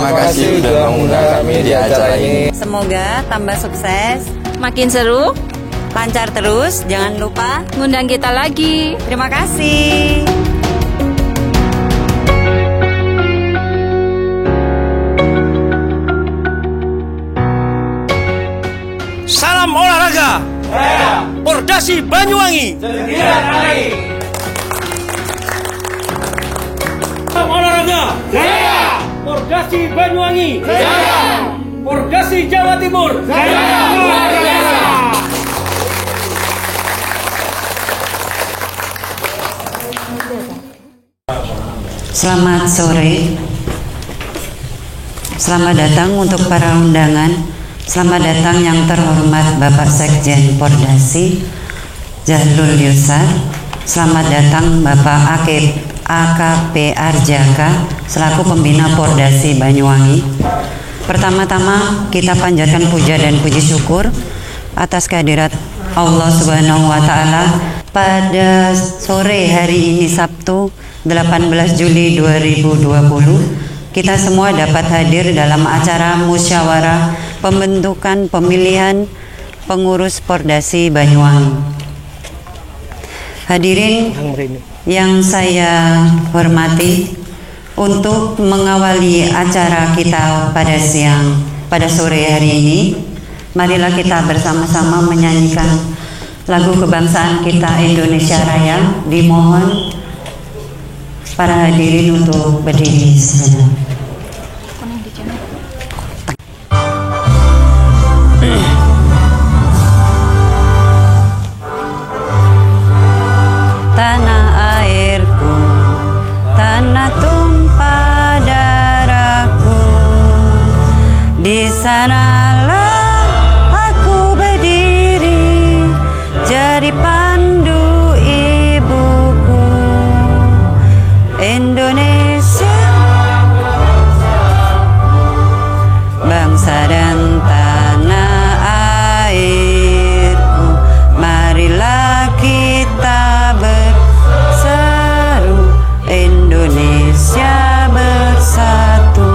Terima kasih sudah mengundang kami di acara ini. Semoga tambah sukses, makin seru, lancar terus. Jangan lupa ngundang kita lagi. Terima kasih. Salam olahraga. Saya Pordasi Banyuwangi. Sembilan hari. Salam olahraga. Saya Pordasi Banyuwangi. Saya Pordasi Jawa Timur. Saya luar biasa. Selamat sore. Selamat datang untuk para undangan. Selamat datang yang terhormat Bapak Sekjen Pordasi Jahlul Yusar. Selamat datang Bapak AKP Arjaka selaku pembina Pordasi Banyuwangi. Pertama-tama kita panjatkan puja dan puji syukur atas kehadirat Allah Subhanahu wa Ta'ala pada sore hari ini Sabtu 18 Juli 2020. Kita semua dapat hadir dalam acara musyawarah pembentukan pemilihan pengurus Pordasi Banyuwangi. Hadirin yang saya hormati, untuk mengawali acara kita pada sore hari ini, marilah kita bersama-sama menyanyikan lagu kebangsaan kita Indonesia Raya. Dimohon para hadirin untuk berdiri sejenak. Tanah airku, tanah tumpah darahku, di sanalah aku berdiri, jadi pandu ibuku. Indonesia, bangsa dan tanah airku, marilah kita berseru, Indonesia bersatu.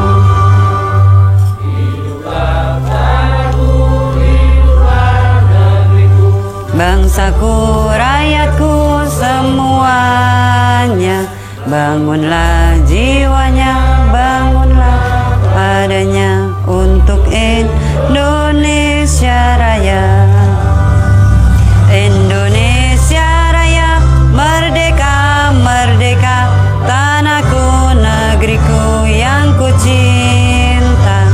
Bangsaku, rakyatku semuanya, bangunlah jiwanya, bangunlah padanya untuk Indonesia Raya. Indonesia Raya, merdeka, merdeka, tanahku, negeriku yang ku cinta.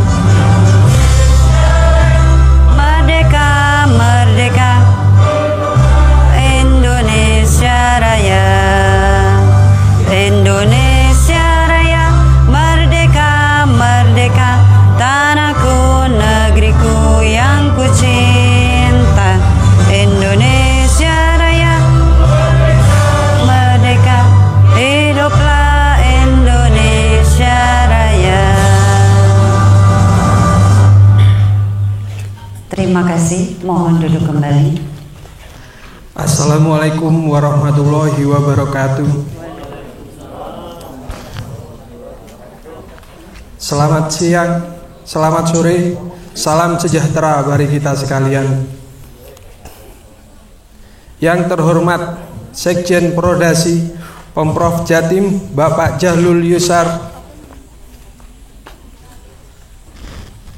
Merdeka, merdeka, Indonesia Raya. Indonesia Raya, merdeka, merdeka, tanahku, negeriku yang ku cinta. Indonesia Raya, merdeka, hiduplah Indonesia Raya. Terima kasih, mohon duduk kembali. Assalamualaikum warahmatullahi wabarakatuh. Selamat siang, selamat sore, salam sejahtera bagi kita sekalian. Yang terhormat Sekjen Prodasi Pemprov Jatim Bapak Jahlul Yusar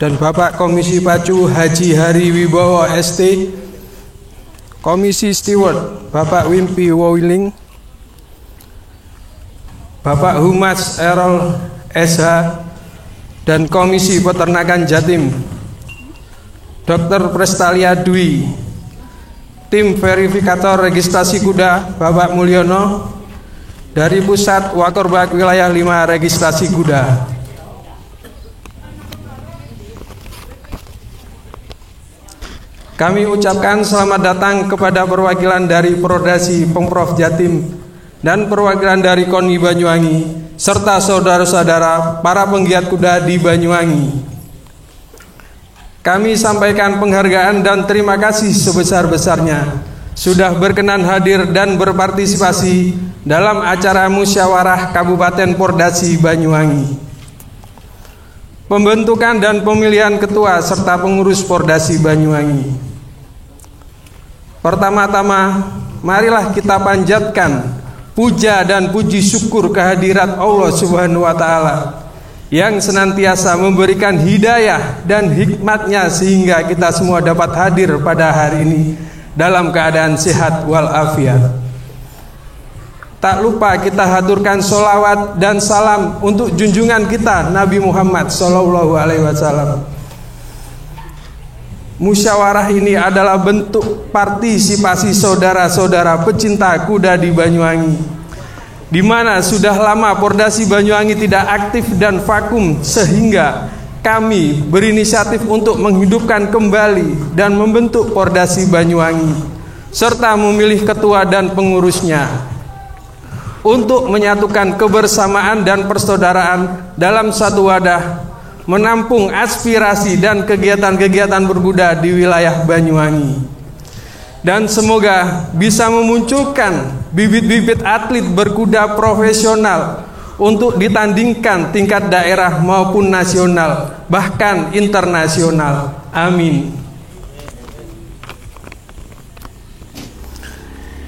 dan Bapak Komisi Pacu Haji Hari Wibowo ST, Komisi Steward Bapak Wimpi Wowiling, Bapak Humas Errol SH, dan Komisi Peternakan Jatim Dr. Prestalia Dwi, tim verifikator registrasi kuda Bapak Mulyono dari Pusat Wakorbak Wilayah 5 Registrasi Kuda. Kami ucapkan selamat datang kepada perwakilan dari Prodasi Pemprov Jatim dan perwakilan dari KONI Banyuwangi serta saudara-saudara para penggiat kuda di Banyuwangi. Kami sampaikan penghargaan dan terima kasih sebesar-besarnya sudah berkenan hadir dan berpartisipasi dalam acara musyawarah Kabupaten Pordasi Banyuwangi. pembentukan dan pemilihan ketua serta pengurus Pordasi Banyuwangi. Pertama-tama, marilah kita panjatkan puja dan puji syukur kehadirat Allah Subhanahu wa Ta'ala yang senantiasa memberikan hidayah dan hikmatnya sehingga kita semua dapat hadir pada hari ini dalam keadaan sehat walafiat. Tak lupa kita haturkan sholawat dan salam untuk junjungan kita Nabi Muhammad SAW. Musyawarah ini adalah bentuk partisipasi saudara-saudara pecinta kuda di Banyuwangi, di mana sudah lama Pordasi Banyuwangi tidak aktif dan vakum, sehingga kami berinisiatif untuk menghidupkan kembali dan membentuk Pordasi Banyuwangi serta memilih ketua dan pengurusnya untuk menyatukan kebersamaan dan persaudaraan dalam satu wadah, menampung aspirasi dan kegiatan-kegiatan berkuda di wilayah Banyuwangi, dan semoga bisa memunculkan bibit-bibit atlet berkuda profesional untuk ditandingkan tingkat daerah maupun nasional, bahkan internasional. Amin.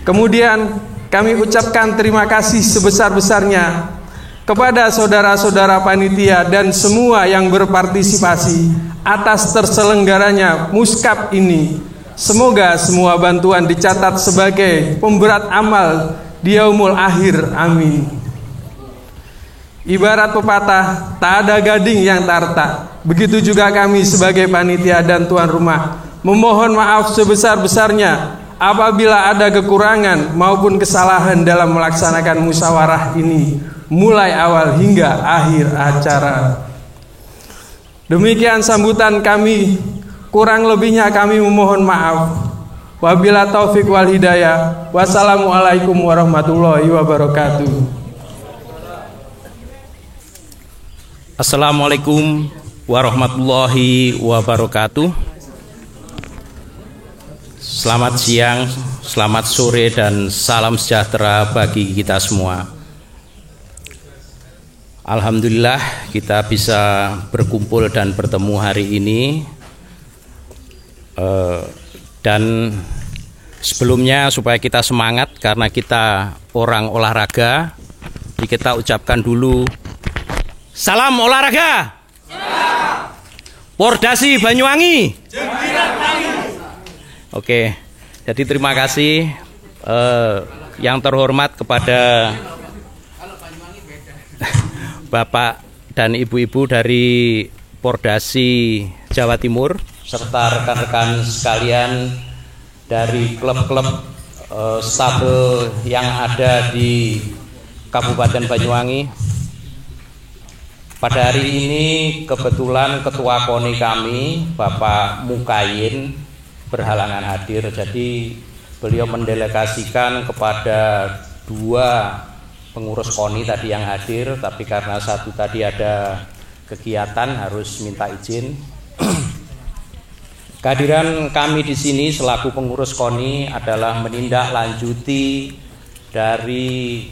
Kemudian kami ucapkan terima kasih sebesar-besarnya kepada saudara-saudara panitia dan semua yang berpartisipasi atas terselenggaranya muskap ini. Semoga semua bantuan dicatat sebagai pemberat amal di yaumul akhir. Amin. Ibarat pepatah, tak ada gading yang tak retak. Begitu juga kami sebagai panitia dan tuan rumah memohon maaf sebesar-besarnya apabila ada kekurangan maupun kesalahan dalam melaksanakan musyawarah ini, mulai awal hingga akhir acara. Demikian sambutan kami, kurang lebihnya kami memohon maaf. Wabila taufik wal hidayah. Wassalamualaikum warahmatullahi wabarakatuh. Assalamualaikum warahmatullahi wabarakatuh. Selamat siang, selamat sore, dan salam sejahtera bagi kita semua. Alhamdulillah kita bisa berkumpul dan bertemu hari ini. Dan sebelumnya supaya kita semangat karena kita orang olahraga, kita ucapkan dulu salam olahraga. Pordasi Banyuwangi. Oke, jadi terima kasih yang terhormat kepada Bapak dan Ibu-ibu dari Pordasi Jawa Timur serta rekan-rekan sekalian dari klub-klub stabel yang ada di Kabupaten Banyuwangi. Pada hari ini kebetulan Ketua KONI kami, Bapak Mukayin, berhalangan hadir, jadi beliau mendelegasikan kepada 2 pengurus KONI tadi yang hadir, tapi karena satu tadi ada kegiatan harus minta izin. Kehadiran kami di sini selaku pengurus KONI adalah menindaklanjuti dari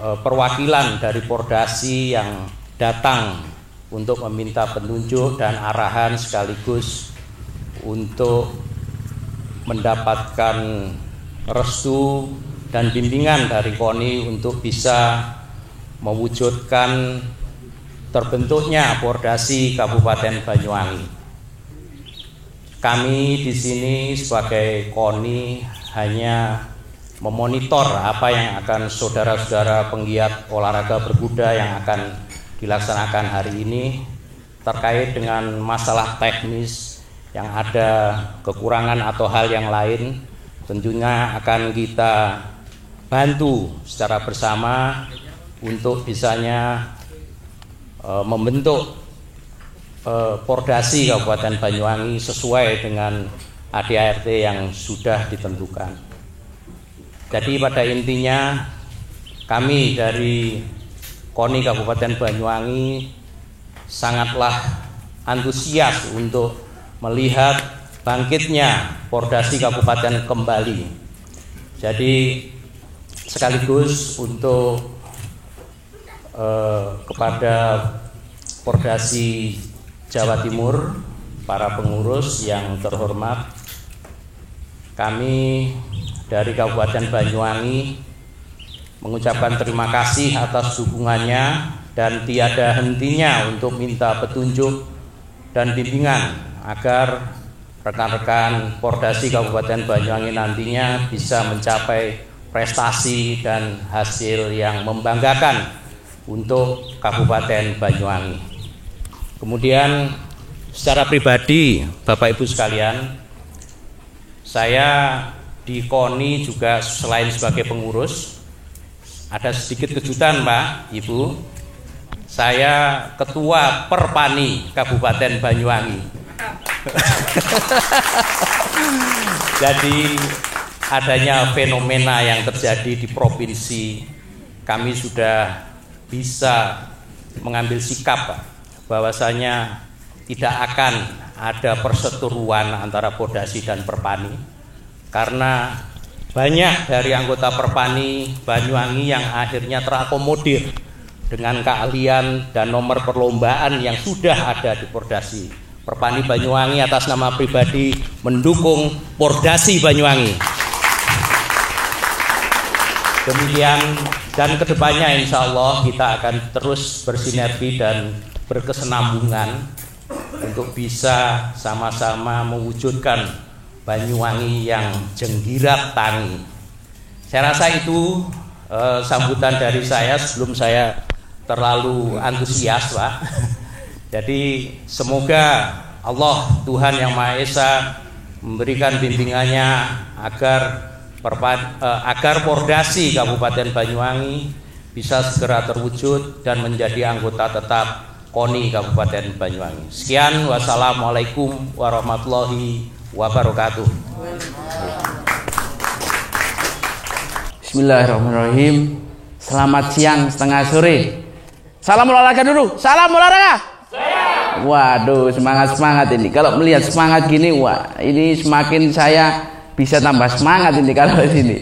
perwakilan dari Pordasi yang datang untuk meminta petunjuk dan arahan sekaligus untuk mendapatkan restu dan bimbingan dari KONI untuk bisa mewujudkan terbentuknya Pordasi Kabupaten Banyuwangi. Kami di sini sebagai KONI hanya memonitor apa yang akan saudara-saudara penggiat olahraga berkuda yang akan dilaksanakan hari ini terkait dengan masalah teknis yang ada kekurangan atau hal yang lain, tentunya akan kita bantu secara bersama untuk bisanya membentuk Pordasi Kabupaten Banyuwangi sesuai dengan ADART yang sudah ditentukan. Jadi pada intinya kami dari KONI Kabupaten Banyuwangi sangatlah antusias untuk melihat bangkitnya Pordasi Kabupaten kembali. Jadi sekaligus untuk kepada Pordasi Jawa Timur, para pengurus yang terhormat, kami dari Kabupaten Banyuwangi mengucapkan terima kasih atas dukungannya dan tiada hentinya untuk minta petunjuk dan bimbingan agar rekan-rekan Pordasi Kabupaten Banyuwangi nantinya bisa mencapai prestasi dan hasil yang membanggakan untuk Kabupaten Banyuwangi. Kemudian secara pribadi, Bapak Ibu sekalian, saya di KONI juga selain sebagai pengurus, ada sedikit kejutan Pak, Ibu. Saya Ketua Perpani Kabupaten Banyuwangi. Jadi adanya fenomena yang terjadi di provinsi, kami sudah bisa mengambil sikap Pak, bahwasanya tidak akan ada perseteruan antara Pordasi dan Perpani, karena banyak dari anggota Perpani Banyuwangi yang akhirnya terakomodir dengan keahlian dan nomor perlombaan yang sudah ada di Pordasi. Perpani Banyuwangi atas nama pribadi mendukung Pordasi Banyuwangi. Demikian, dan kedepannya insya Allah kita akan terus bersinergi dan berkesinambungan untuk bisa sama-sama mewujudkan Banyuwangi yang jenggirat tangi. Saya rasa itu sambutan dari saya sebelum saya terlalu antusias Pak. Jadi semoga Allah Tuhan Yang Maha Esa memberikan bimbingannya agar Pordasi Kabupaten Banyuwangi bisa segera terwujud dan menjadi anggota tetap KONI Kabupaten Banyuwangi. Sekian, wassalamualaikum warahmatullahi wabarakatuh. Bismillahirrahmanirrahim. Selamat siang setengah sore. Salam olahraga dulu. Salam olahraga. Waduh, semangat ini. Kalau melihat semangat gini, wah, ini semakin saya bisa tambah semangat ini kalau di sini.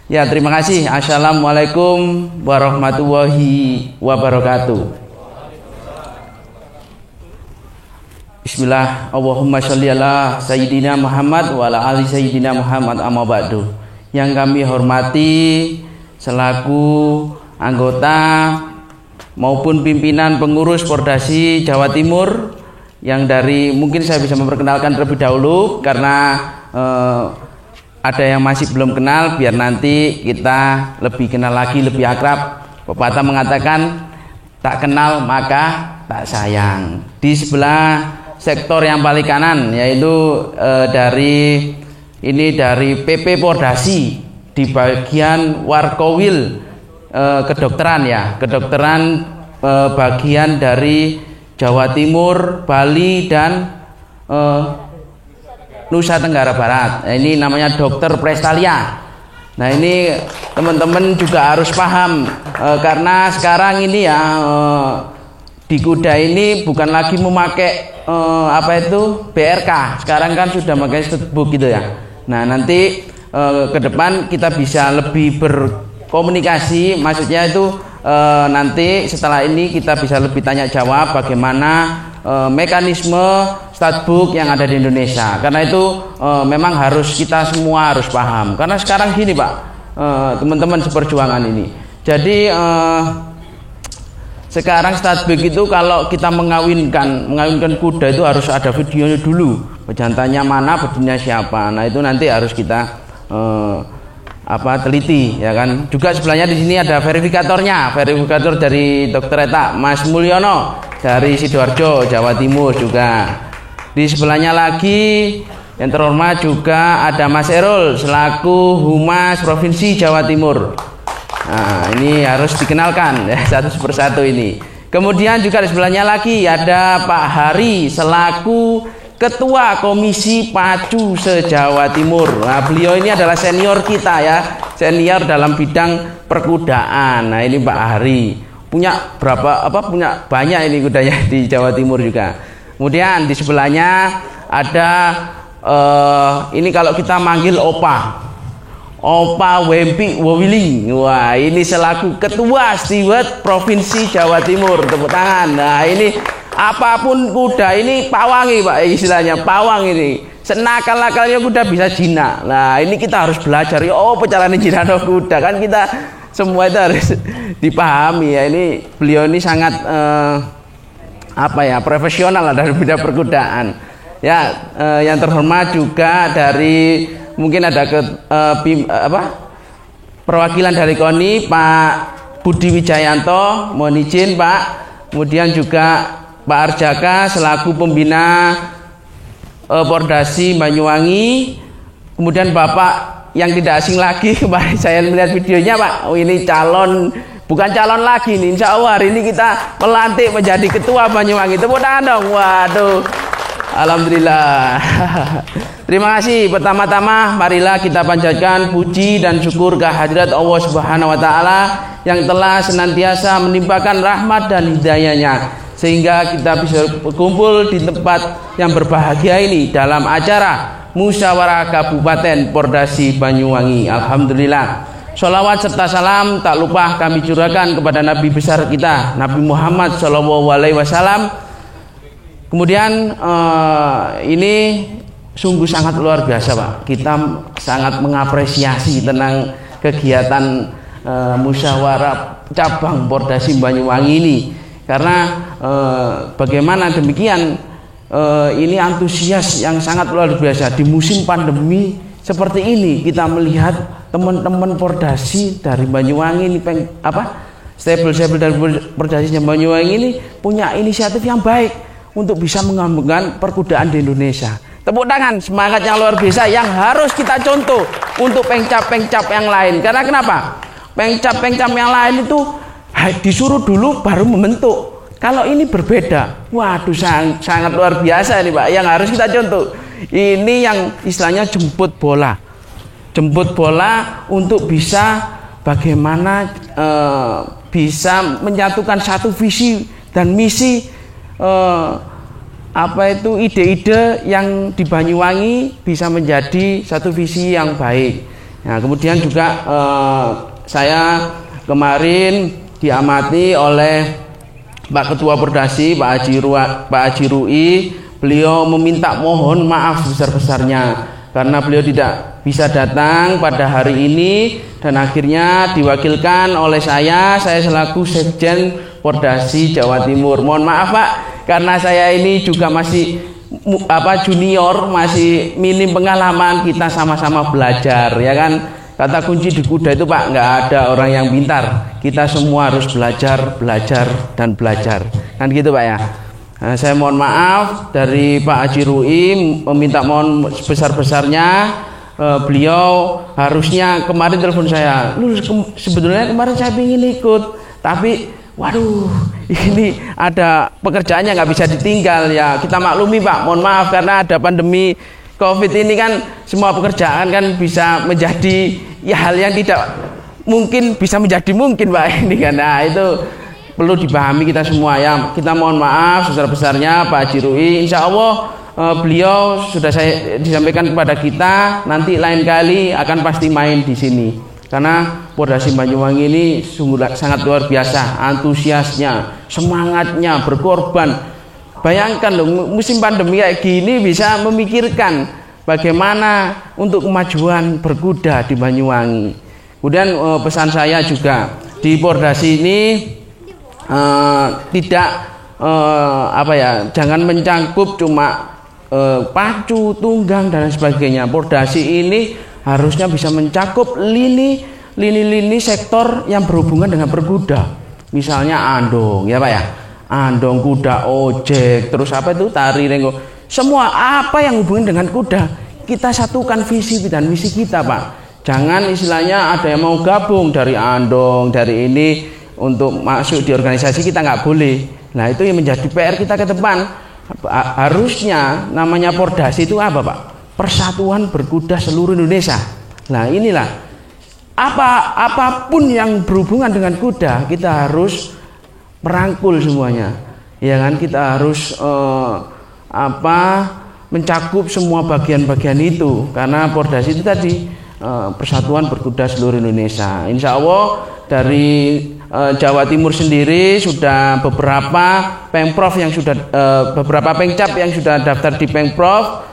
Ya, terima kasih. Assalamualaikum warahmatullahi wabarakatuh. Bismillah. Allahumma sholli ala sayyidina Muhammad wa ala ali sayyidina Muhammad, amma ba'du. Yang kami hormati selaku anggota maupun pimpinan pengurus Pordasi Jawa Timur, yang dari mungkin saya bisa memperkenalkan terlebih dahulu karena ada yang masih belum kenal, biar nanti kita lebih kenal lagi, lebih akrab. Pepatah mengatakan tak kenal maka tak sayang. Di sebelah sektor yang paling kanan yaitu dari PP Pordasi di bagian Warkowil, kedokteran ya, kedokteran bagian dari Jawa Timur, Bali dan Nusa Tenggara Barat. Nah, ini namanya Dokter Prestalia. Nah, ini teman-teman juga harus paham karena sekarang ini ya di Kuda ini bukan lagi memakai BRK. Sekarang kan sudah memakai statbook gitu ya. Nah, nanti ke depan kita bisa lebih berkomunikasi, maksudnya itu nanti setelah ini kita bisa lebih tanya jawab bagaimana mekanisme statbook yang ada di Indonesia. Karena itu memang kita semua harus paham. Karena sekarang gini Pak, teman-teman seperjuangan ini. Jadi sekarang statbook itu kalau kita mengawinkan kuda itu harus ada videonya dulu. Jantannya mana, betinnya siapa. Nah, itu nanti harus kita teliti ya kan. Juga sebelahnya di sini ada verifikatornya, verifikator dari Dr. Eta Mas Mulyono dari Sidoarjo, Jawa Timur juga. Di sebelahnya lagi yang terhormat juga ada Mas Erol selaku Humas Provinsi Jawa Timur. Nah, ini harus dikenalkan ya, satu persatu ini. Kemudian juga di sebelahnya lagi ada Pak Hari selaku Ketua Komisi Pacu se-Jawa Timur. Nah, beliau ini adalah senior kita ya, senior dalam bidang perkudaan. Nah, ini Pak Hari punya punya banyak ini kudanya di Jawa Timur juga. Kemudian di sebelahnya ada ini kalau kita manggil Opa. Opa Wempi Wowiling. Wah, ini selaku Ketua Steward Provinsi Jawa Timur. Tepuk tangan. Nah, ini apapun kuda ini pawangi Pak, istilahnya pawang ini. Senakal-nakalnya kuda bisa jinak. Nah, ini kita harus belajar. Oh, caranya jinak kuda kan kita semua itu harus dipahami ya. Ini beliau ini sangat profesional lah dari bidang perkudaan. Ya, yang terhormat juga dari mungkin ada perwakilan dari KONI Pak Budi Wijayanto, mohon izin Pak. Kemudian juga Pak Arjaka selaku pembina Pordasi Banyuwangi. Kemudian Bapak yang tidak asing lagi, kemarin saya melihat videonya Pak. Oh, ini bukan calon lagi nih. Insya Allah hari ini kita melantik menjadi Ketua Banyuwangi. Tepuk tangan dong. Waduh. Alhamdulillah. Terima kasih. Pertama-tama marilah kita panjatkan puji dan syukur kehadirat Allah Subhanahu wa taala yang telah senantiasa menimpakan rahmat dan hidayahnya sehingga kita bisa berkumpul di tempat yang berbahagia ini dalam acara Musyawarah Kabupaten Pordasi Banyuwangi. Alhamdulillah. Sholawat serta salam tak lupa kami curahkan kepada Nabi besar kita, Nabi Muhammad SAW. Kemudian ini sungguh sangat luar biasa Pak. Kita sangat mengapresiasi tentang kegiatan musyawarah cabang Pordasi Banyuwangi ini. Karena bagaimana demikian ini antusias yang sangat luar biasa di musim pandemi seperti ini. Kita melihat teman-teman Pordasi dari Banyuwangi ini stable dari Pordasi Banyuwangi ini punya inisiatif yang baik untuk bisa mengembangkan perkudaan di Indonesia. Tepuk tangan, semangat yang luar biasa yang harus kita contoh untuk pengcap-pengcap yang lain. Karena kenapa? Pengcap-pengcap yang lain itu disuruh dulu baru membentuk. Kalau ini berbeda, waduh sangat luar biasa nih Pak, yang harus kita contoh. Ini yang istilahnya jemput bola untuk bisa bagaimana bisa menyatukan satu visi dan misi, ide-ide yang di Banyuwangi bisa menjadi satu visi yang baik. Nah, kemudian juga saya kemarin diamati oleh Pak Ketua Pordasi Pak Haji Rui. Beliau meminta mohon maaf besar-besarnya karena beliau tidak bisa datang pada hari ini dan akhirnya diwakilkan oleh saya selaku Sekjen Pordasi Jawa Timur. Mohon maaf Pak, karena saya ini juga masih junior, masih minim pengalaman, kita sama-sama belajar ya kan. Kata kunci di kuda itu Pak, nggak ada orang yang pintar, kita semua harus belajar dan belajar kan gitu Pak ya. Nah, saya mohon maaf dari Pak Haji Rui, meminta mohon sebesar-besarnya. Beliau harusnya kemarin telepon saya, sebetulnya kemarin saya ingin ikut, tapi waduh, ini ada pekerjaannya nggak bisa ditinggal ya. Kita maklumi Pak, mohon maaf karena ada pandemi COVID ini kan semua pekerjaan kan bisa menjadi ya hal yang tidak mungkin bisa menjadi mungkin Pak ini kan. Nah itu perlu dipahami kita semua ya. Kita mohon maaf sebesar-besarnya Pak Haji Rui. Insya Allah beliau sudah saya disampaikan kepada kita nanti lain kali akan pasti main di sini. Karena Pordasi Banyuwangi ini sungguh sangat luar biasa, antusiasnya, semangatnya, berkorban. Bayangkan loh, musim pandemi kayak gini bisa memikirkan bagaimana untuk kemajuan berkuda di Banyuwangi. Kemudian pesan saya juga di Pordasi ini jangan mencangkup cuma pacu, tunggang dan sebagainya. Pordasi ini harusnya bisa mencakup lini sektor yang berhubungan dengan berkuda. Misalnya andong ya Pak ya. Andong, kuda, ojek, terus tari renggo. Semua apa yang hubungan dengan kuda, kita satukan visi dan misi kita Pak. Jangan istilahnya ada yang mau gabung dari andong, dari ini untuk masuk di organisasi, kita nggak boleh. Nah itu yang menjadi PR kita ke depan. Harusnya namanya Pordasi itu apa Pak? Persatuan Berkuda Seluruh Indonesia. Nah inilah apapun yang berhubungan dengan kuda kita harus merangkul semuanya, ya kan? Kita harus mencakup semua bagian-bagian itu karena Pordasi itu tadi Persatuan Berkuda seluruh Indonesia. Insya Allah dari Jawa Timur sendiri sudah beberapa Pemprov yang sudah beberapa Pengcap yang sudah daftar di Pemprov.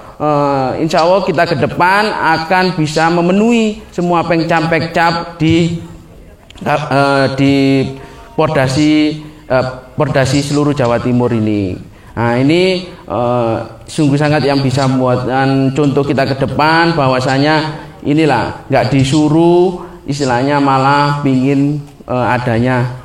Insya Allah kita ke depan akan bisa memenuhi semua Pengcap di Pordasi seluruh Jawa Timur ini. Nah ini sungguh sangat yang bisa membuatkan contoh kita ke depan, bahwasanya inilah nggak disuruh, istilahnya malah pingin adanya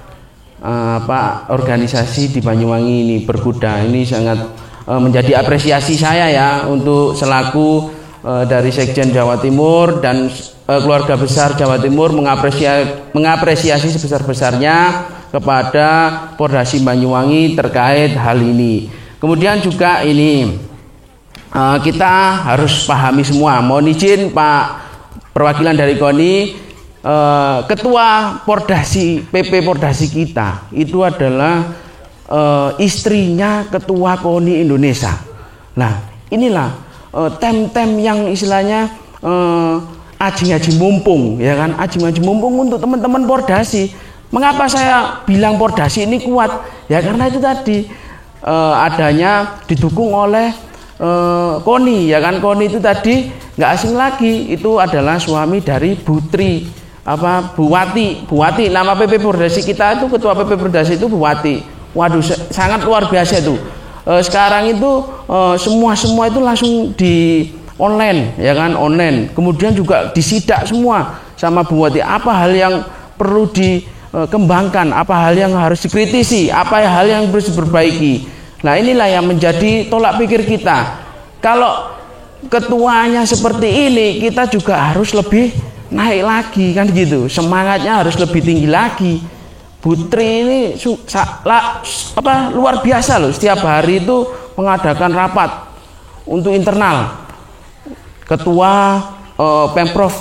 organisasi di Banyuwangi ini berkuda. Ini sangat menjadi apresiasi saya ya untuk selaku dari Sekjen Jawa Timur dan keluarga besar Jawa Timur mengapresiasi sebesar-besarnya kepada Pordasi Banyuwangi terkait hal ini. Kemudian juga ini kita harus pahami semua. Mohon izin Pak perwakilan dari KONI, ketua Pordasi PP Pordasi kita itu adalah istrinya ketua KONI Indonesia. Nah inilah tem-tem yang istilahnya aji-aji mumpung, ya kan, aji-aji mumpung untuk teman-teman Pordasi. Mengapa saya bilang Pordasi ini kuat? Ya karena itu tadi adanya didukung oleh KONI, ya kan. KONI itu tadi nggak asing lagi, itu adalah suami dari Butri Buwati. Nama PP Pordasi kita itu, ketua PP Pordasi itu Buwati. Waduh, sangat luar biasa itu. Sekarang itu semua itu langsung di online, ya kan, online. Kemudian juga disidak semua sama Buwati. Apa hal yang perlu dikembangkan, apa hal yang harus dikritisi, apa hal yang harus diperbaiki. Nah inilah yang menjadi tolak pikir kita. Kalau ketuanya seperti ini, kita juga harus lebih naik lagi, kan gitu. Semangatnya harus lebih tinggi lagi. Putri ini luar biasa loh. Setiap hari itu mengadakan rapat untuk internal. Ketua Pemprov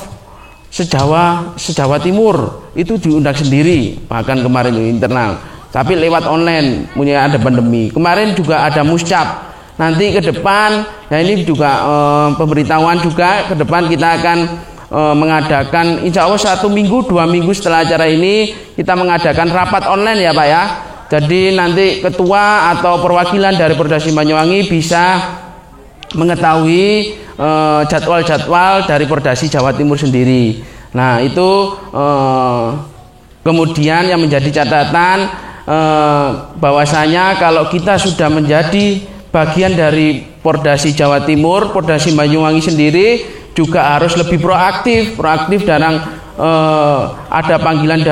Sejawa Timur itu diundang sendiri, bahkan kemarin itu internal. Tapi lewat online, punya ada pandemi. Kemarin juga ada muscap. Nanti ke depan, nah ini juga pemberitahuan juga ke depan kita akan mengadakan, insya Allah 1 minggu 2 minggu setelah acara ini kita mengadakan rapat online ya Pak ya. Jadi nanti ketua atau perwakilan dari Pordasi Banyuwangi bisa mengetahui jadwal-jadwal dari Pordasi Jawa Timur sendiri. Nah itu kemudian yang menjadi catatan bahwasanya kalau kita sudah menjadi bagian dari Pordasi Jawa Timur, Pordasi Banyuwangi sendiri juga harus lebih proaktif dalam ada panggilan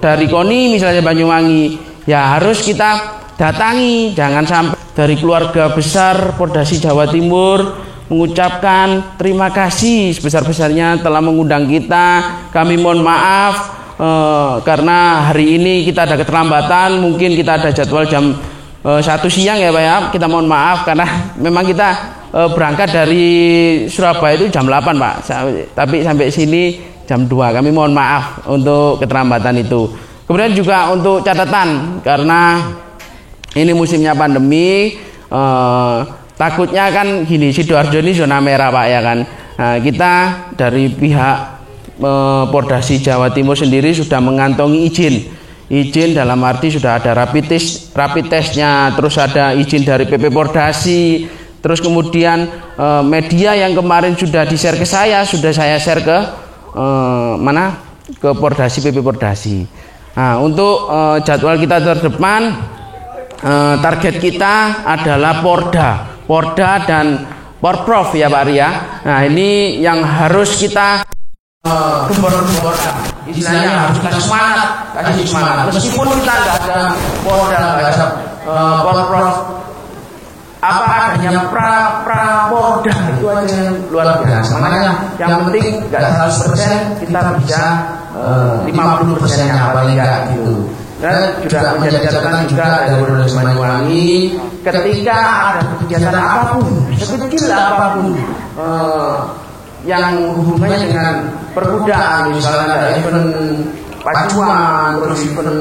dari KONI misalnya Banyuwangi, ya harus kita datangi. Jangan sampai dari keluarga besar Pordasi Jawa Timur mengucapkan terima kasih sebesar-besarnya telah mengundang kita. Kami mohon maaf karena hari ini kita ada keterlambatan, mungkin kita ada jadwal jam 1 siang ya Pak ya. Kita mohon maaf karena memang kita berangkat dari Surabaya itu jam 8 Pak, tapi sampai sini jam 2. Kami mohon maaf untuk keterlambatan itu. Kemudian juga untuk catatan, karena ini musimnya pandemi, takutnya kan gini, Sidoarjo ini zona merah Pak ya kan. Nah, kita dari pihak Pordasi Jawa Timur sendiri sudah mengantongi izin dalam arti sudah ada rapid testnya, terus ada izin dari PP Pordasi, terus kemudian media yang kemarin sudah di-share ke saya, sudah saya share ke ke Pordasi, PP Pordasi. Nah untuk jadwal kita terdepan, target kita adalah Porda dan Porprov ya Pak Ria. Nah ini yang harus kita gembor-gemborkan, istilahnya harus kita kasih semangat. Meskipun kita nggak ada Porda, nggak ada Porprov, apa adanya Porda itu aja yang luar biasa. Makanya yang penting nggak 100%, kita bisa 50%-nya paling nggak gitu. Dan juga menjadi catatan juga dari Pordasi Banyuwangi, ketika ada kegiatan apapun, sekecil apapun yang hubungannya dengan perkudaan, misalnya ada event pacuan, terus event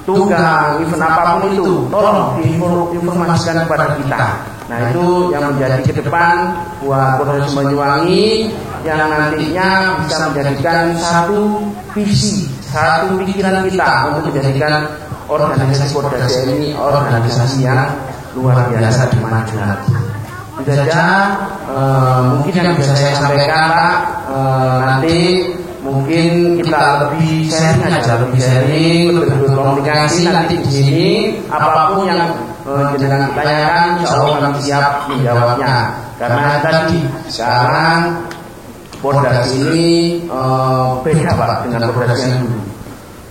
tunggang, event apapun itu, tolong diinformasikan kepada kita. Nah, itu yang menjadi ke depan buat Pordasi Banyuwangi yang nantinya bisa menjadikan satu visi, satu pikiran kita untuk menjadikan organisasi Pordasi ini organisasi yang luar biasa di maju nanti. Itu saja mungkin yang bisa saya sampaikan, Pak. Nanti mungkin kita lebih sharing aja, lebih berkomunikasi nanti di sini. Apapun yang jenengan tanyakan, insya Allah kami siap menjawabnya. Karena tadi sekarang Pordasi ini beda, Pak, dengan Pordasi yang dulu.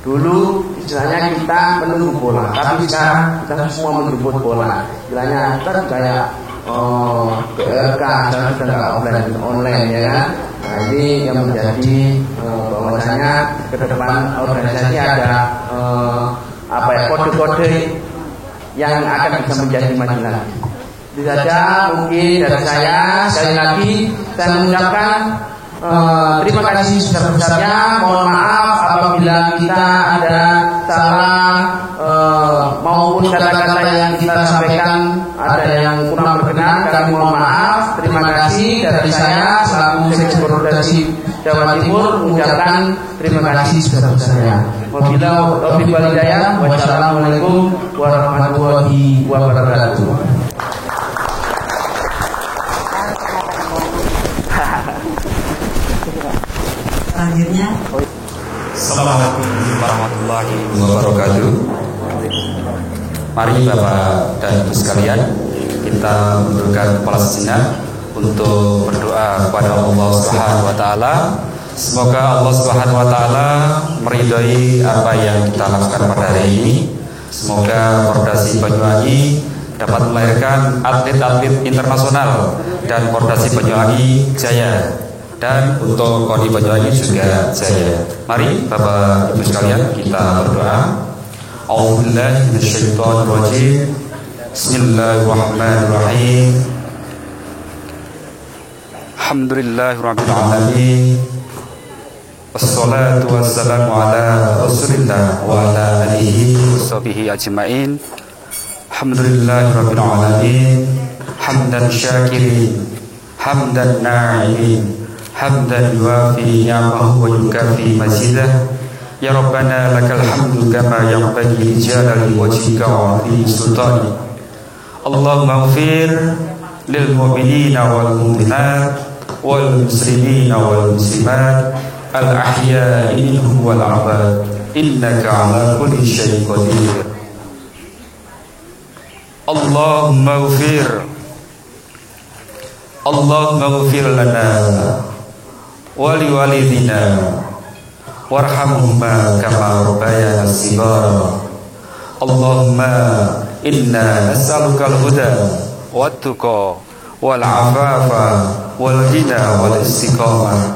Dulu istilahnya kita menunggu bola, tapi sekarang kita semua menjemput bola. Istilahnya kita kayak PRK, sekarang sudah nggak online ya kan. Nah, ini yang menjadi bahwasanya ke depan organisasi ada kode-kode yang akan bisa menjadi maju lagi. Itu saja mungkin dari saya. Sekali lagi saya mengucapkan terima kasih sebesar-besarnya. Mohon maaf apabila kita ada salah maupun kata-kata yang kita sampaikan ada yang kurang berkenan. Kami mohon maaf. Terima kasih dari saya selaku Sekjen Pordasi Jawa Timur mengucapkan terima kasih sebesar-besarnya. Wabillahi wal hidayah. Wassalamualaikum warahmatullahi wabarakatuh. Selanjutnya, Assalamualaikum warahmatullahi wabarakatuh. Mari Bapak dan Ibu sekalian, kita menundukkan kepala sejenak untuk berdoa kepada Allah Subhanahu wa taala. Semoga Allah Subhanahu wa taala meridhai apa yang kita lakukan pada hari ini. Semoga Pordasi Banyuwangi dapat melahirkan atlet-atlet internasional dan Pordasi Banyuwangi jaya. Dan untuk KONI Banyuwangi juga jaya. Mari Bapak Ibu sekalian kita berdoa. A'udzubillahi minasyaitonir rajim. Bismillahirrahmanirrahim. Alhamdulillahirabbil alamin. Wassalatu wassalamu ala Rasulillah wa ala alihi washabihi ajmain. Alhamdulillahirabbil alamin. Hamdan syakirin, hamdan na'imin, hamdan yuafi ni'amahu wa yukafi mazidah. Ya Rabbana lakal hamdu kama yanbaghi li jalali wajhika wa 'azimi sultanik. Allahumma ighfir lil mu'minina wal mu'minat wal muslimina wal muslimat al ahya'i minhum wal amwat innaka 'ala kulli syai'in qadir. Allahumma ighfir lana wa liwalidina warhamhuma kama rabbayana shighara. Allahumma inna nas'aluka al-huda wat-tuqa wal-'afafa wal-ghina wal-istiqamah.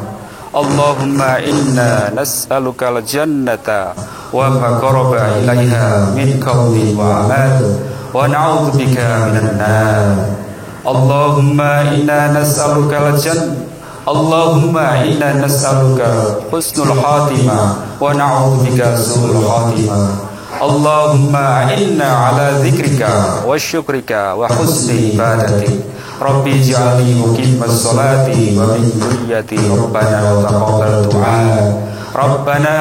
Allahumma inna nas'aluka al-jannata wa ma qaraba ilaiha min qawlin wa 'amal wa na'udzubika minan nar. Allahumma inna nas'aluka al-jannah. Allahumma inna nas'aluka husnul khatimah wa na'udzubika su'ul khatimah. Allahumma inna ala dzikrika wa syukrika wa husni ibadatik. Rabbi ij'alni muqimas sholati wa min dzurriyyati rabbana wa taqabbal du'a. Rabbana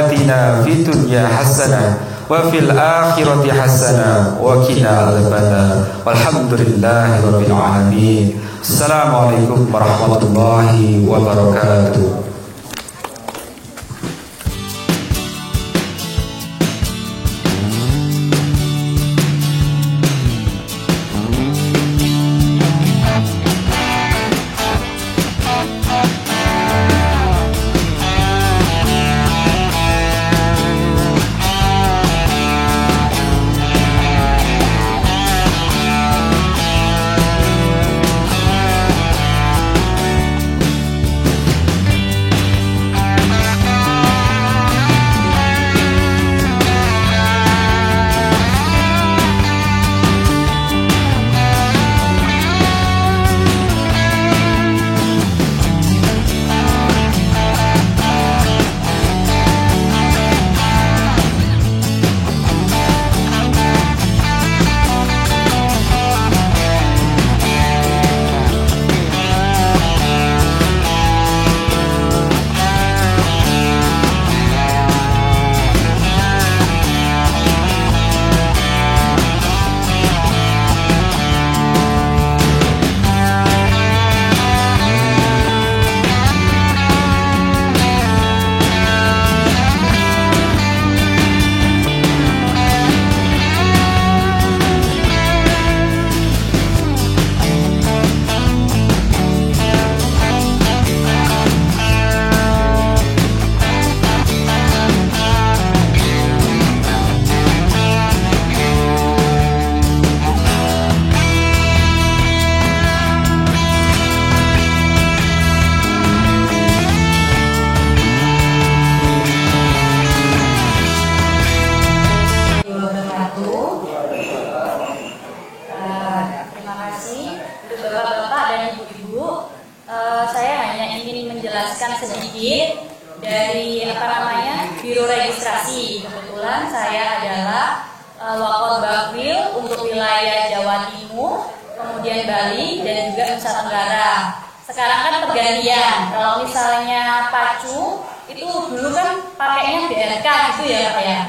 atina fid dunya hasanah wa fil akhirati hasanah wa qina adzabannar. Walhamdulillahi rabbil alamin. Assalamualaikum warahmatullahi wabarakatuh. hadir dari Biro Registrasi. Kebetulan saya adalah Wakil Bakwil untuk wilayah Jawa Timur, kemudian Bali dan juga Nusa Tenggara. Sekarang kan pergantian. Kalau misalnya pacu itu dulu kan pakainya BRK gitu ya Pak ya.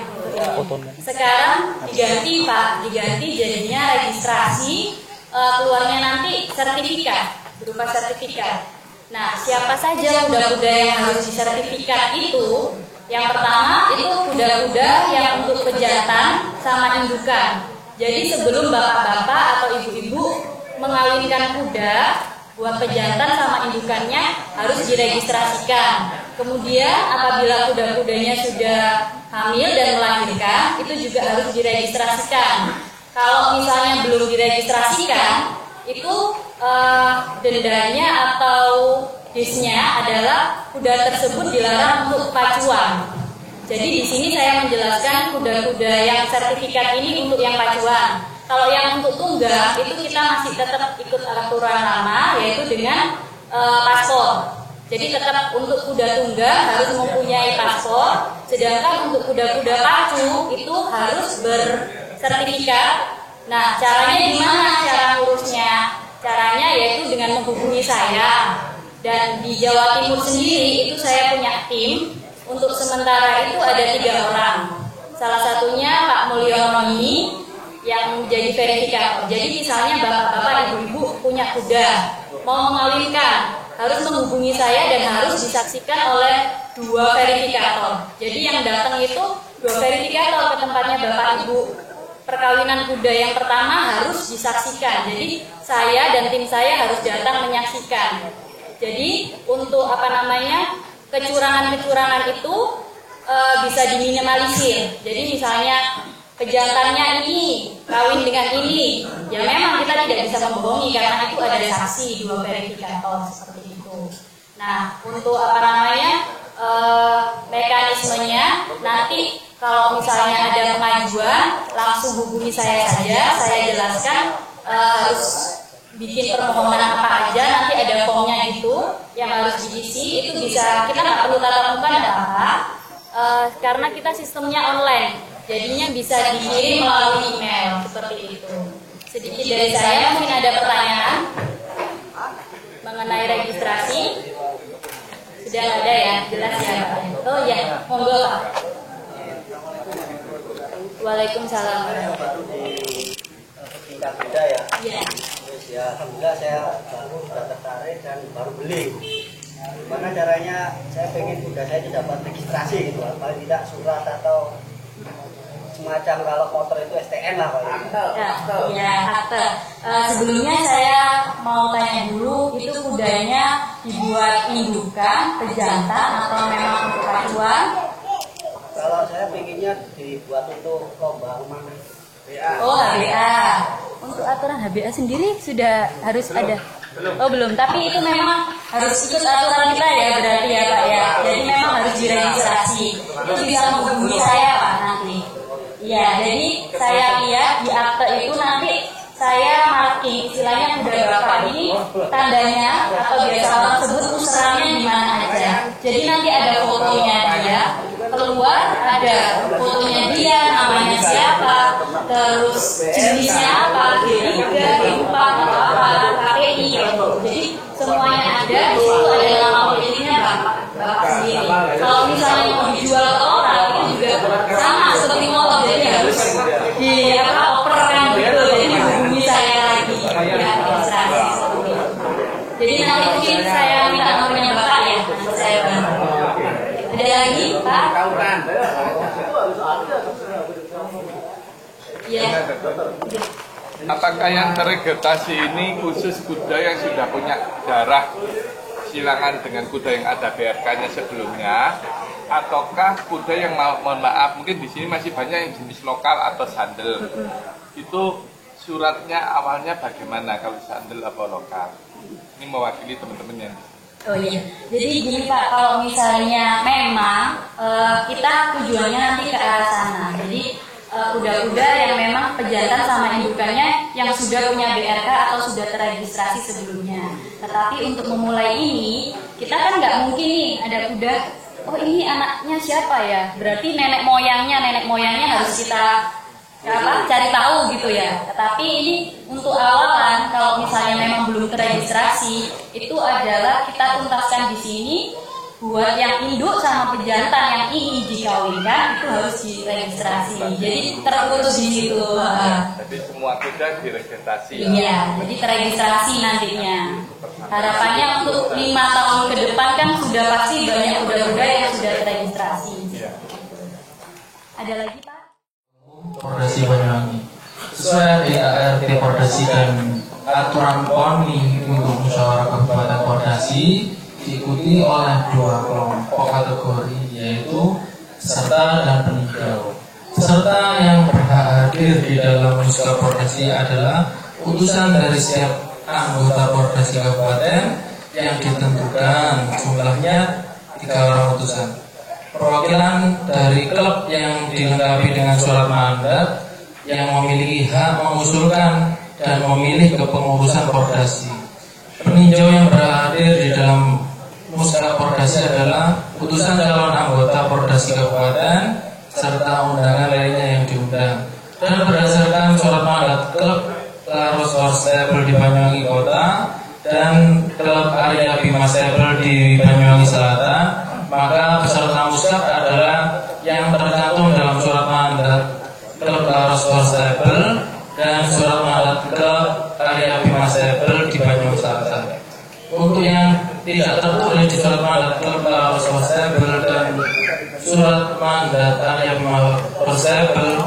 Sekarang diganti Pak, diganti jadinya registrasi, keluarnya nanti sertifikat, berupa sertifikat. Nah, siapa saja kuda-kuda yang harus disertifikat itu? Yang pertama itu kuda-kuda yang untuk pejantan sama indukan. Jadi sebelum bapak-bapak atau ibu-ibu mengawinkan kuda, buat pejantan sama indukannya harus diregistrasikan. Kemudian apabila kuda-kudanya sudah hamil dan melahirkan, itu juga harus diregistrasikan. Kalau misalnya belum diregistrasikan, itu dendanya atau disnya adalah kuda tersebut dilarang untuk pacuan. Jadi di sini saya menjelaskan kuda-kuda yang sertifikat ini untuk yang pacuan. Kalau yang untuk tunggang itu kita masih tetap ikut aturan lama, yaitu dengan paspor. Jadi tetap untuk kuda tunggang harus mempunyai paspor, sedangkan untuk kuda-kuda pacu itu harus bersertifikat. Nah, caranya gimana cara ngurusnya? Caranya yaitu dengan menghubungi saya. Dan di Jawa Timur sendiri itu saya punya tim. Untuk sementara itu ada 3 orang. Salah satunya Pak Mulyono ini yang menjadi verifikator. Jadi misalnya bapak-bapak, ibu-ibu punya kuda, mau mengawinkan, harus menghubungi saya dan harus disaksikan oleh 2 verifikator. Jadi yang datang itu 2 verifikator ke tempatnya bapak ibu. Perkawinan kuda yang pertama harus disaksikan. Jadi saya dan tim saya harus datang menyaksikan. Jadi untuk kecurangan-kecurangan itu bisa diminimalisir. Jadi misalnya pejantannya ini kawin dengan ini, ya memang kita tidak bisa membohongi karena itu ada saksi 2 verifikator seperti itu. Nah, untuk mekanismenya nanti kalau misalnya ada pengajuan langsung hubungi saya saja, saya jelaskan harus bikin permohonan apa aja, nanti ada formnya itu yang harus diisi, itu bisa, kita nggak perlu tatap muka dan apa, karena kita sistemnya online, jadinya bisa dikirim melalui email seperti itu. Sedikit dari saya, mungkin ada pertanyaan mengenai registrasi. Sudah ada ya, jelas ya Pak? Oh ya, monggo Pak. Waalaikumsalam. Kuda ya. Iya. Terus ya, alhamdulillah saya baru sudah tertarik dan baru beli. Gimana caranya? Saya pengen kuda saya dapat registrasi gitu, paling tidak surat atau semacam kalau motor itu STN lah paling. Ya, akte. Sebelumnya saya mau tanya dulu, itu kudanya dibuat indukan, pejantan atau memang untuk pacuan? Kalau saya pengennya dibuat untuk lomba mana? Oh, HBA. Untuk aturan HBA sendiri sudah harus ada? Oh belum, tapi itu memang harus ikut aturan kita ya berarti ya Pak ya. Jadi memang harus diregistrasi. Itu bisa menghubungi saya Pak nanti. Iya, jadi saya lihat di akte itu nanti saya marking istilahnya kuda bapak ini tandanya atau biasa orang sebut useranya di mana aja. Jadi nanti ada fotonya dia, keluar ada fotonya dia, namanya siapa, terus jenisnya apa, D3, D4 atau apa, KPI. Jadi semuanya ada, di situ ada nama pemiliknya bapak sendiri. Kalau misalnya mau dijual ke orang itu juga sama seperti motor, jadi harus di operkan gitu. Jadi dihubungi saya lagi ya registrasi seperti itu. Jadi nanti mungkin saya minta nomornya bapak ya, nanti saya bantu. Ada lagi Pak? Iya. Apakah yang terregistrasi ini khusus kuda yang sudah punya darah silangan dengan kuda yang ada BRK-nya sebelumnya, ataukah kuda yang mohon maaf mungkin di sini masih banyak yang jenis lokal atau sandal? Itu suratnya awalnya bagaimana kalau sandal atau lokal? Ini mewakili teman-teman yang Oh iya, jadi gini Pak, kalau misalnya memang kita tujuannya nanti ke arah sana, jadi kuda-kuda yang memang pejantan sama indukannya yang sudah punya BRK atau sudah terregistrasi sebelumnya. Tetapi untuk memulai ini, kita kan nggak mungkin nih ada kuda, oh ini anaknya siapa ya? Berarti nenek moyangnya harus kita cari tahu gitu ya. Tetapi ini untuk awalan, kalau misalnya memang belum terregistrasi, itu adalah kita tuntaskan di sini. Buat yang induk sama pejantan yang ingin dikawinkan itu harus diregistrasi. Jadi terputus di situ. Jadi semua kuda diregistrasi. Iya, jadi terregistrasi nantinya. Harapannya untuk 5 tahun ke depan kan sudah pasti banyak kuda-kuda yang sudah terregistrasi. Ada lagi Pak? Pordasi Banyuwangi. Sesuai ART Pordasi dan aturan KONI untuk musyawarah kabupaten Pordasi, diikuti oleh 2 kelompok kategori, yaitu peserta dan peninjau. Peserta yang berhak hadir di dalam musyawarah Pordasi adalah utusan dari setiap anggota Pordasi kabupaten yang ditentukan jumlahnya 3 orang utusan. Perwakilan dari klub yang dilengkapi dengan surat mandat yang memiliki hak mengusulkan dan memilih kepengurusan Pordasi. Peninjau yang berhadir di dalam musyawarah Pordasi adalah utusan calon anggota Pordasi kabupaten serta undangan lainnya yang diundang. Dan berdasarkan surat mandat klub Laros Horstable di Banyuwangi Kota dan klub Arya Bima Stable di Banyuwangi Selatan, maka peserta musyawarah adalah yang tercantum dalam surat mandat klub Laros Horstable dan surat mandat klub Arya Bima Stable di Banyuwangi Selatan. Untuk yang tidak tertulis di surat mandat klub Laros Horstable dan surat mandat Arya Bima Stable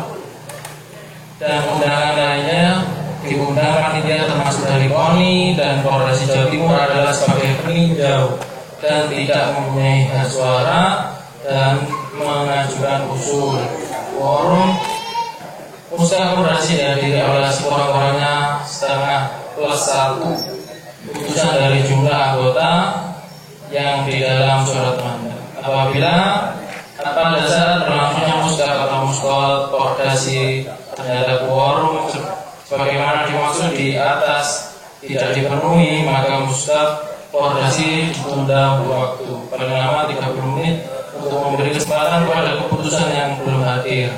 dan undangan lainnya, diundang panitia termasuk dari KONI dan Pordasi Jawa Timur adalah sebagai peninjau dan tidak mempunyai hak suara dan mengajukan usul. Quorum musyawarah Pordasi dihadiri oleh sekurang-kurangnya setengah plus 1 utusan dari jumlah anggota yang di dalam surat mandat. Apabila pada saat berlangsungnya musyawarah atau musyawarah Pordasi ternyata quorum sebagaimana dimaksud di atas tidak dipenuhi, maka musyawarah Pordasi ditunda waktu paling lama 30 menit untuk memberi kesempatan kepada keputusan yang belum hadir.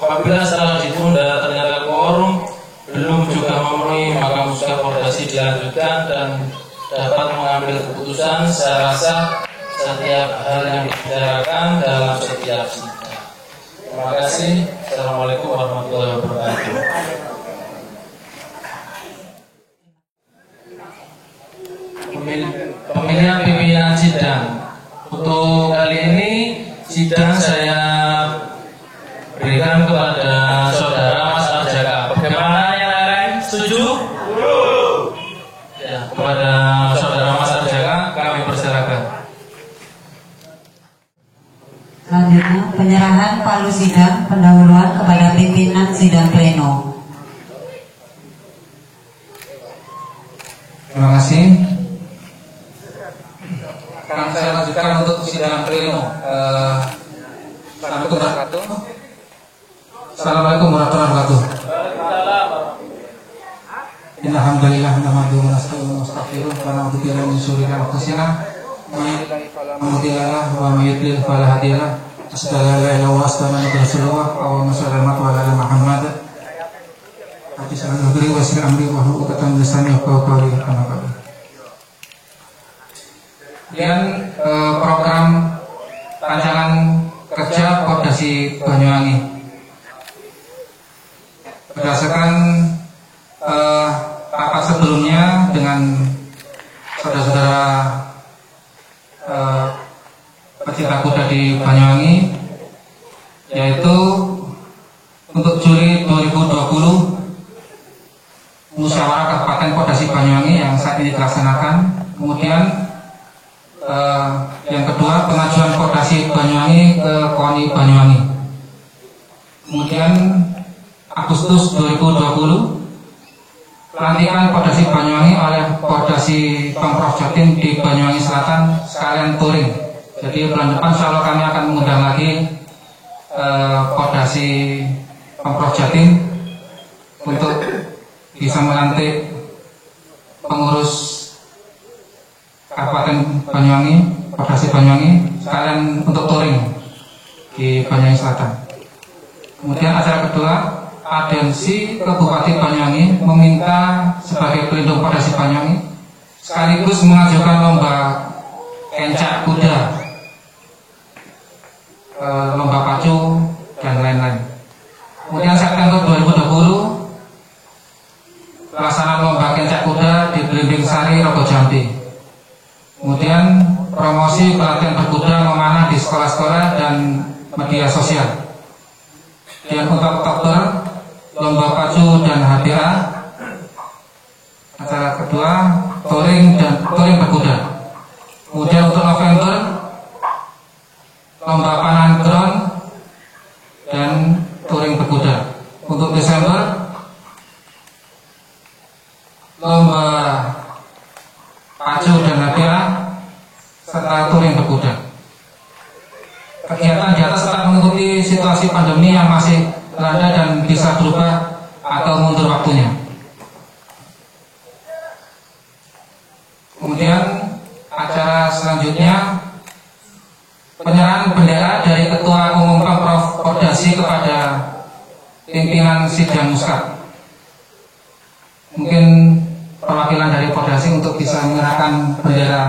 Apabila setelah ditunda ternyata quorum belum juga memenuhi, maka musyawarah Pordasi dilanjutkan dan dapat mengambil keputusan secara sah setiap hal yang dibicarakan dalam setiap sidang. Terima kasih. Assalamualaikum warahmatullahi wabarakatuh. Pemilihan pimpinan sidang. Untuk kali ini sidang saya berikan kepada saudara Mas Arjaka. Bagaimana yang lain? Setuju? Ya, kepada saudara Mas Arjaka kami persilakan. Selanjutnya penyerahan palu sidang pendahuluan kepada pimpinan sidang pleno. Terima kasih. Sekarang saya lanjutkan untuk sidang pleno. Assalamualaikum warahmatullahi wabarakatuh. Assalamualaikum warahmatullahi wabarakatuh. Alhamdulillah, nahmaduhu wa nasta'inuhu wa nastaghfiruh wa na'udzu billahi min shururi anfusina may yahdihillahu fala mudilla lahu wa may yudlil fala hadiya lahu. Asyhadu an la ilaha illallah wa asyhadu anna Rasulullah wa sallallahu ala Muhammad. Hadis al-Bukhari wa sahih amri wa huwa katam lisani wa qawli kama qala. Kemudian program rancangan kerja Pordasi Banyuwangi berdasarkan rapat sebelumnya dengan saudara-saudara pecinta kuda di Banyuwangi, yaitu untuk Juli 2020 musyawarah Kabupaten Pordasi Banyuwangi yang saat ini dilaksanakan. Kemudian yang kedua pengajuan Pordasi Banyuwangi ke KONI Banyuwangi. Kemudian Agustus 2020 pelantikan Pordasi Banyuwangi oleh Pordasi Pemprov Jatim di Banyuwangi Selatan sekalian touring. Jadi bulan depan insya Allah kami akan mengundang lagi Pordasi Pemprov Jatim untuk bisa melantik pengurus Kabupaten Banyuwangi, Provinsi Banyuwangi, sekalian untuk touring di Banyuwangi Selatan. Kemudian acara kedua, Adensi ke Bupati Banyuwangi meminta sebagai pelindung Provinsi Banyuwangi sekaligus mengajukan lomba kencak kuda, lomba pacu dan lain-lain. Kemudian September 2020 pelaksanaan lomba kencak kuda di Belimbing Sari, Rogo Jambi. Kemudian promosi pelatihan berkuda memanah di sekolah-sekolah dan media sosial. Dan untuk Oktober lomba pacu dan hadiah. Acara kedua touring berkuda. Kemudian untuk November lomba panah drone dan touring berkuda. Untuk Desember lomba pacu dan hadiah serta touring berkuda. Kegiatan di atas tetap mengikuti situasi pandemi yang masih melanda dan bisa berubah atau mundur waktunya. Kemudian acara selanjutnya penyerahan bendera dari Ketua Umum Pemprov Pordasi kepada pimpinan Sidang Muskat. Mungkin perwakilan dari Pordasi untuk bisa menyerahkan bendera.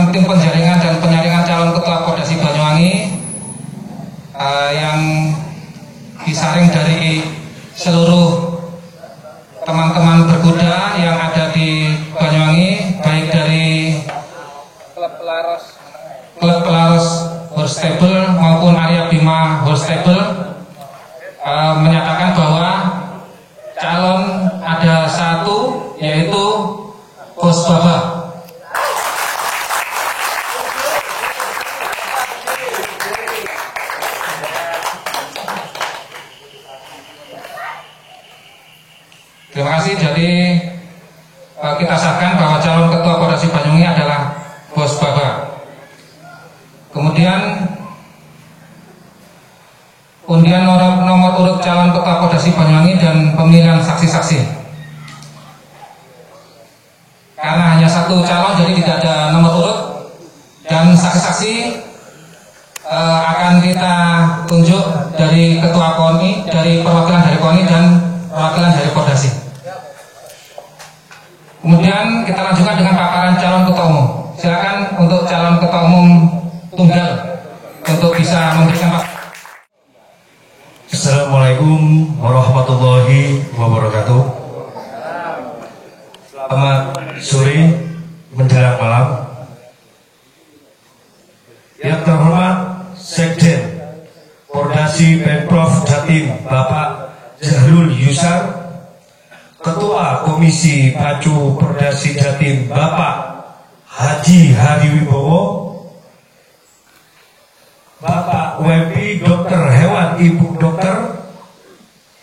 Tim penjaringan dan penyaringan calon ketua Pordasi Banyuwangi yang disaring dari seluruh teman-teman berkuda yang ada di Banyuwangi, baik dari klub Pelaros Horse Stable maupun Arya Bima Horse Stable, menyatakan bahwa calon ada satu, yaitu Bos Baba. Terima kasih. Jadi kita sahkan bahwa calon ketua Pordasi Banyuwangi adalah Bos Baba. Kemudian undian nomor urut calon ketua Pordasi Banyuwangi dan pemilihan saksi-saksi. Karena hanya satu calon, jadi tidak ada nomor urut, dan saksi-saksi akan kita tunjuk dari ketua KONI, dari perwakilan dari KONI dan perwakilan dari Pordasi. Kemudian kita lanjutkan dengan paparan calon ketua umum. Silakan untuk calon ketua umum tunggal untuk bisa memberikan paparan. Assalamualaikum warahmatullahi wabarakatuh. Selamat sore menjelang malam. Yang terhormat Sekjen Pordasi Pemprov Jatim Bapak Jahlul Yusar, Ketua Komisi Pacu Pordasi Jatim Bapak Haji Hadi Wibowo, Bapak WP Dokter Hewan Ibu Dokter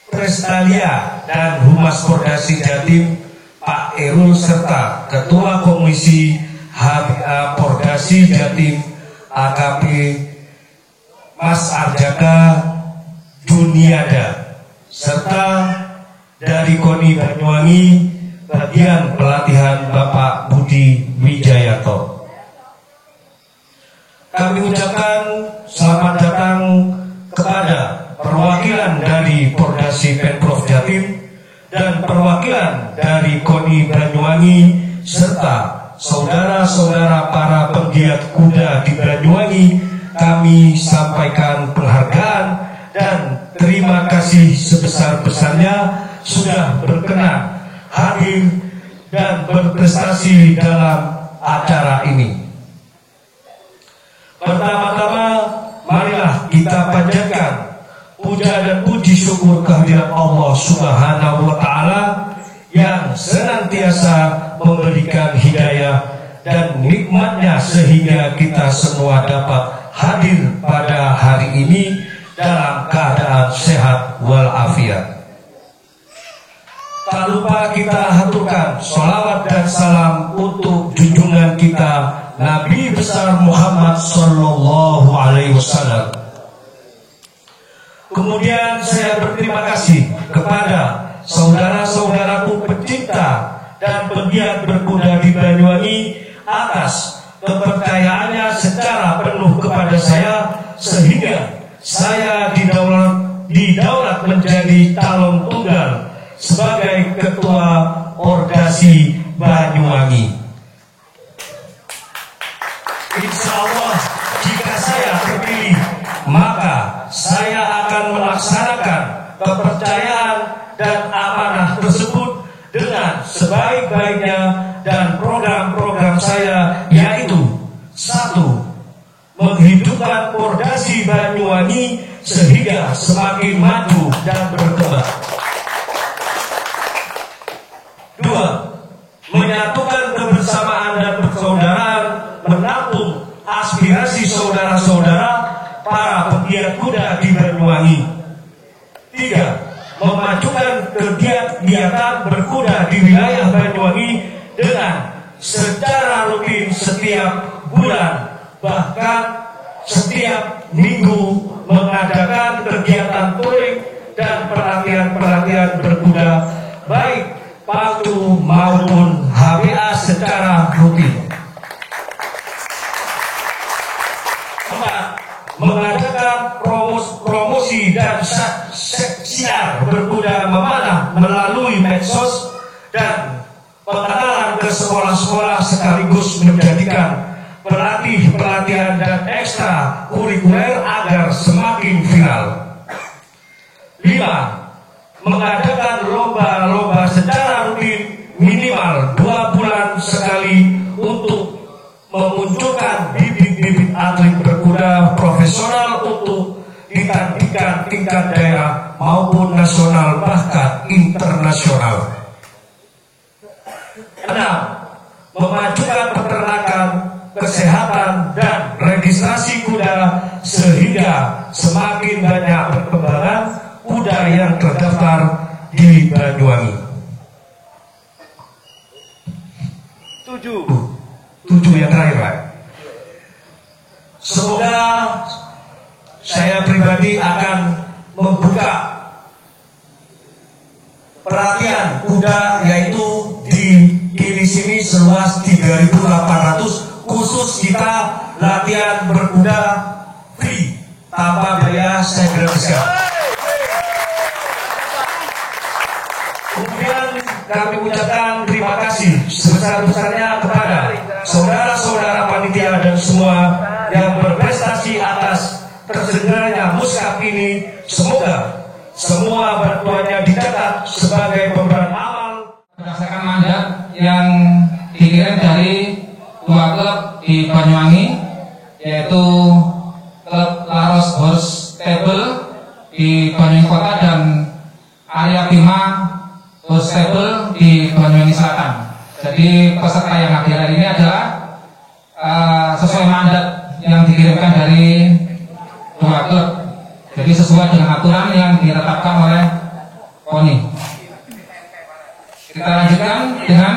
Trestalia dan Humas Pordasi Jatim Pak Erul, serta Ketua Komisi HBA Pordasi Jatim AKP Mas Arjaka Juniada, serta dari KONI Banyuwangi bagian pelatihan Bapak Budi Wijayanto. Kami ucapkan selamat datang kepada perwakilan dari Pordasi Pemprov Jatim dan perwakilan dari KONI Banyuwangi serta saudara-saudara para penggiat kuda di Banyuwangi. Kami sampaikan penghargaan dan terima kasih sebesar-besarnya sudah berkenan hadir dan berprestasi dalam acara ini. Pertama-tama, marilah kita panjatkan puja dan puji syukur kehadirat Allah Subhanahu wa Ta'ala yang senantiasa memberikan hidayah dan nikmatnya sehingga kita semua dapat hadir pada hari ini dalam keadaan sehat walafiat. Tak lupa kita haturkan sholawat dan salam untuk junjungan kita Nabi besar Muhammad Sallallahu Alaihi Wasallam. Kemudian saya berterima kasih kepada saudara-saudaraku pecinta dan penggiat berkuda di Banyuwangi atas kepercayaannya secara penuh kepada saya sehingga saya didaulat menjadi calon tunggal sebagai ketua Pordasi Banyuwangi. Insya Allah jika saya terpilih maka saya akan melaksanakan kepercayaan dan amanah tersebut dengan sebaik-baiknya dan program-program saya yaitu 1. Menghidupkan Pordasi Banyuwangi sehingga semakin maju dan berkembang. 2. Menyatukan kebersamaan dan persaudaraan, menampung aspirasi saudara-saudara para penggiat kuda di Banyuwangi. 3. Memajukan kegiatan berkuda di wilayah Banyuwangi dengan secara rutin setiap bulan, bahkan setiap minggu mengadakan kegiatan touring dan pelatihan berkuda baik pacu maupun HBA secara rutin. 4. Mengadakan promosi dan siar berkuda memanah melalui medsos dan pengenalan ke sekolah-sekolah sekaligus menjadikan pelatihan dan ekstra kurikuler agar semakin viral. 5. Mengadakan lomba-lomba secara rutin minimal 2 bulan sekali untuk memunculkan bibit-bibit atlet berkuda profesional untuk ditandingkan tingkat daerah maupun nasional bahkan internasional. 6. Memajukan peternakan, kesehatan dan registrasi kuda sehingga semakin banyak perkembangan kuda yang terdaftar di Banyuwangi. 7 yang terakhir, Pak. Semoga saya pribadi akan membuka pelatihan kuda yaitu di sini seluas 3.800 khusus kita latihan berkuda free tanpa biaya, saya gratiskan. Kemudian kami ucapkan terima kasih sebesar-besarnya kepada saudara-saudara panitia dan semua yang berprestasi atas terselenggaranya muskap ini. Semoga semua bantuannya dicatat sebagai pemberan amal berdasarkan mandat yang dikirim dari 2 klub di Banyuwangi, yaitu klub Laros Horse Stable di Banyuwangi Kota dan Arya Bima Horse Stable di Banyuwangi Selatan. Jadi peserta yang hadir hari ini adalah sesuai mandat yang dikirimkan dari 2 klub. Jadi sesuai dengan aturan yang ditetapkan oleh KONI. Kita lanjutkan dengan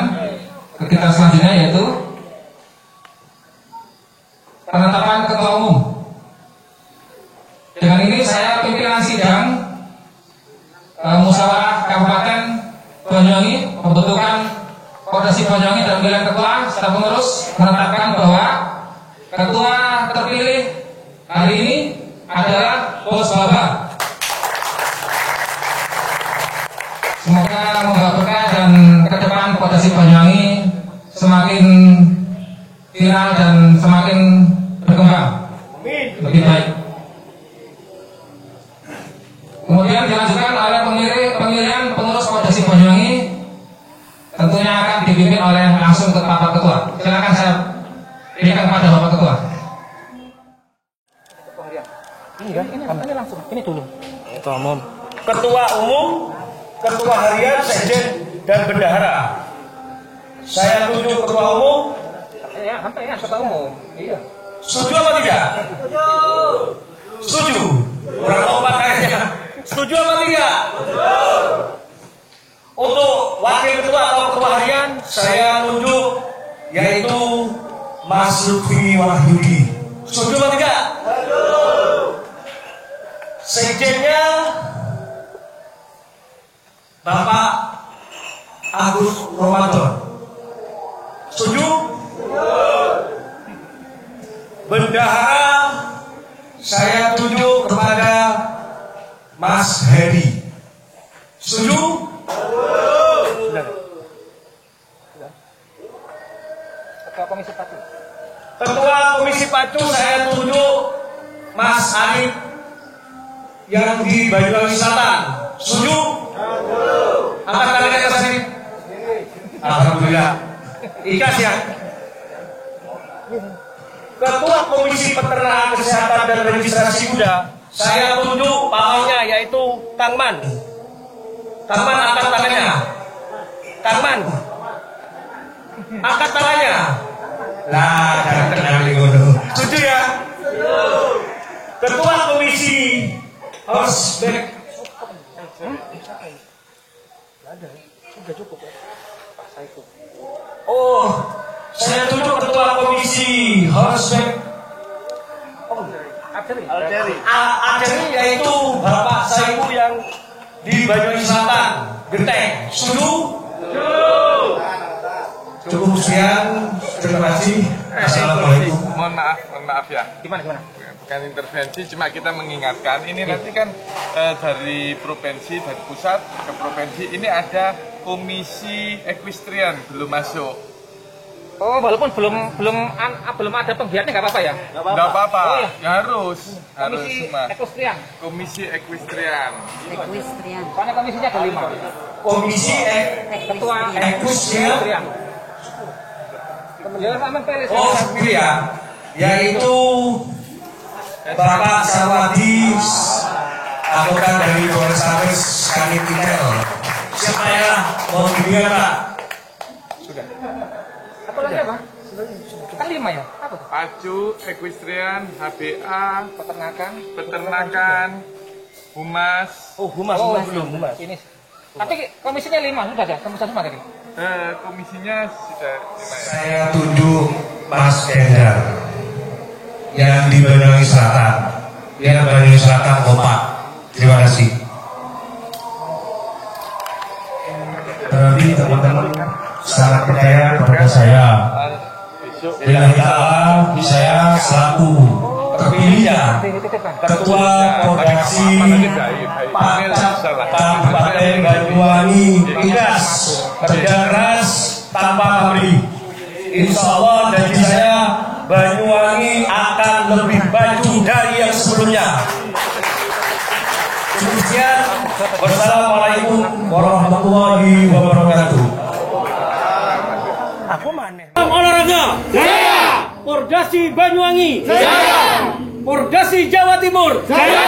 kegiatan selanjutnya yaitu penetapan ketua umum. Dengan ini saya pimpinan sidang musyawarah Kabupaten Banyuwangi membentukkan Pordasi Banyuwangi dan pemilihan ketua serta pengurus menetapkan bahwa ketua terpilih hari ini adalah Bos Baba. Semoga membawa berkah dan ke depan Pordasi Banyuwangi semakin viral dan semakin berkembang lebih baik. Kemudian dilanjutkan oleh pemilihan pengurus Pordasi Banyuwangi, tentunya akan dipimpin oleh langsung ke Bapak Ketua. Silakan saya berikan kepada Bapak Ketua. Ini dulu. Ketua Umum. Ketua Umum, Ketua Harian, Sekjen, dan Bendahara. Saya tunjuk Ketua Umum. Ya, sampai ya Ketua Umum. Iya. Setuju apa tidak? Setuju. Setuju. Kurang kompak kayaknya. Setuju apa tidak? Setuju. Untuk Wakil Ketua atau Ketua Harian, saya tunjuk yaitu Mas Lutfi Wahyudi. Setuju apa tidak? Setuju. Sekjennya Bapak Agus Ramadan. Setuju? Bendahara saya tunjuk kepada Mas Heri. Setuju? Ketua Komisi Pacu. Ketua Komisi Pacu saya tunjuk Mas Arif yang di Banyuwangi Selatan. Setuju? Angkat tangannya ke sini. Alhamdulillah. Ikhlas ya. Ketua Komisi Peternakan Kesehatan dan Registrasi Kuda saya tunjuk pawainya yaitu Kang Man. Kang Man angkat tangannya. Kang Man angkat tangannya. Lah, jangan kenal dulu. Setuju ya? Ketua Komisi Horseback. Sudah cukup ya. Oh, saya tunjuk Ketua Komisi Horseback. Archery yaitu Bapak Saiku yang di Banyuwangi Selatan, Genteng. Setuju? Cukup sekian. Terima kasih. Assalamualaikum. Mohon maaf ya. Gimana? Bukan intervensi, cuma kita mengingatkan. Ini nanti kan dari provinsi, dari pusat ke provinsi, ini ada komisi equestrian belum masuk. Oh, walaupun belum ada penggiatnya nggak apa-apa ya? Nggak apa-apa, Oh, iya. ya harus Equestrian. Komisi equestrian. Soalnya komisinya ada 5. Komisi Ketua Equestrian. Ya, aman pilih. Oh, pilih ya. Yaitu Bapak Sarwadi, anggota dari Polrestabes Kalimantan. Siapa ya? Mau dilihat Pak? Sudah. Apa lagi apa? Kan 5 ya? Apa tuh? Pacu, equestrian, HBA, peternakan, humas. Oh, humas. Belum humas. Ini. Tapi komisinya 5 sudah ya? Komisi semua tadi. Komisinya sudah 5 ya. Saya tunjuk Mas Endar yang di Banyuwangi Selatan. Yang Banyuwangi Selatan kompak. Terima kasih. Berarti teman-teman sangat percaya kepada saya. Bila ta'ala saya selaku terpilihnya Ketua Koordinasi Kabupaten Banyuwangi ikhlas kerja keras tanpa pamrih. Insya Allah janji saya Banyuwangi akan lebih maju dari yang sebelumnya. Demikian, wassalamualaikum warahmatullahi wabarakatuh. Aku mana? Olahraga. Jaya. Pordasi Banyuwangi. Jaya. Pordasi Jawa Timur. Jaya.